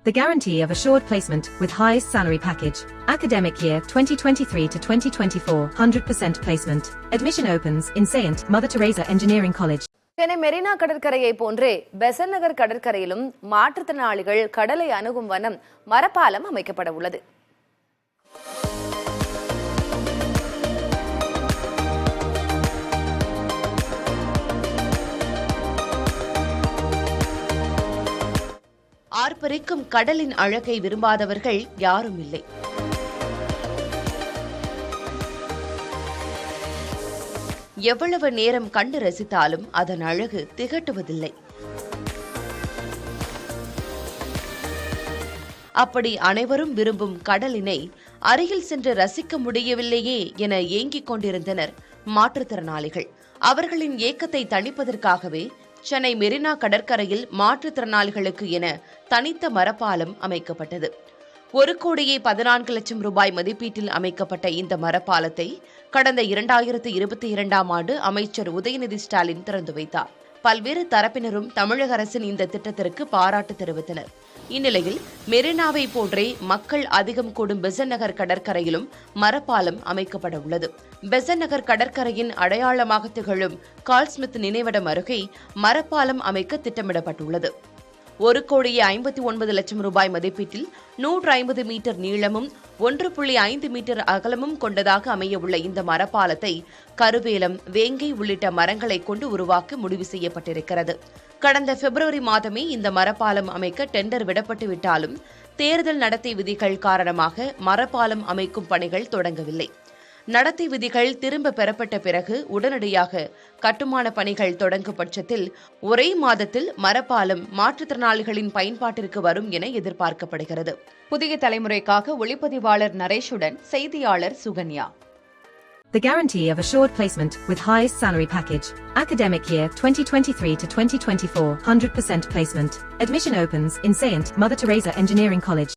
The guarantee of assured placement with highest salary package. Academic year 2023 to 2024, 100% placement. Admission opens in Saint Mother Teresa Engineering College. Chennai Marina கடற்கரையை போன்றே பெசன்ட் நகர் கடற்கரையிலும் மாற்றுத்திறனாளிகள் கடலை அணுகும் வண்ணம் மரப்பாலம் அமைக்கப்பட உள்ளது. ஆர்ப்பரிக்கும் கடலின் அழகை விரும்பாதவர்கள் யாரும் இல்லை. எவ்வளவு நேரம் கண்டு ரசித்தாலும் அதன் அழகு திகட்டுவதில்லை. அப்படி அனைவரும் விரும்பும் கடலினை அருகில் சென்று ரசிக்க முடியவில்லையே என ஏங்கிக் கொண்டிருந்தனர் மாற்றுத்திறனாளிகள். அவர்களின் ஏக்கத்தை தணிப்பதற்காகவே சென்னை மெரினா கடற்கரையில் மாற்றுத்திறனாளிகளுக்கு என தனித்த மரப்பாலம் அமைக்கப்பட்டது. 1,14,00,000 ரூபாய் மதிப்பீட்டில் அமைக்கப்பட்ட இந்த மரப்பாலத்தை கடந்த 2022ஆம் ஆண்டு அமைச்சர் உதயநிதி ஸ்டாலின் திறந்து வைத்தார். பல்வேறு தரப்பினரும் தமிழக அரசின் இந்த திட்டத்திற்கு பாராட்டு தெரிவித்தனர். இந்நிலையில் மெரினாவை போன்றே மக்கள் அதிகம் கூடும் பெசன்ட் நகர் கடற்கரையிலும் மரப்பாலம் அமைக்கப்பட உள்ளது. பெசன்ட் நகர் கடற்கரையின் அடையாளமாக திகழும் கார்ல் நினைவிடம் அருகே மரப்பாலம் அமைக்க திட்டமிடப்பட்டுள்ளது. 1,59,00,000 ரூபாய் மதிப்பீட்டில் 150 மீட்டர் நீளமும் 1.5 மீட்டர் அகலமும் கொண்டதாக அமையவுள்ள இந்த மரப்பாலத்தை கருவேலம், வேங்கை உள்ளிட்ட மரங்களை கொண்டு உருவாக்க முடிவு செய்யப்பட்டிருக்கிறது. கடந்த பிப்ரவரி மாதமே இந்த மரப்பாலம் அமைக்க டெண்டர் விடப்பட்டு விட்டாலும் தேர்தல் நடத்தை விதிகள் காரணமாக மரப்பாலம் அமைக்கும் பணிகள் தொடங்கவில்லை. நடத்தை விதிகள் திரும்ப பெறப்பட்ட பிறகு உடனடியாக கட்டுமான பணிகள் தொடங்கும் பட்சத்தில் ஒரே மாதத்தில் மரப்பாலம் மாற்றுத்திறனாளிகளின் பயன்பாட்டிற்கு வரும் என எதிர்பார்க்கப்படுகிறது. புதிய தலைமுறைக்காக ஒளிப்பதிவாளர் நரேஷுடன் செய்தியாளர் Sukanya. The guarantee of assured placement with highest salary package. Academic year 2023 to 2024, 100% placement. Admission opens in Saint Mother Teresa Engineering College.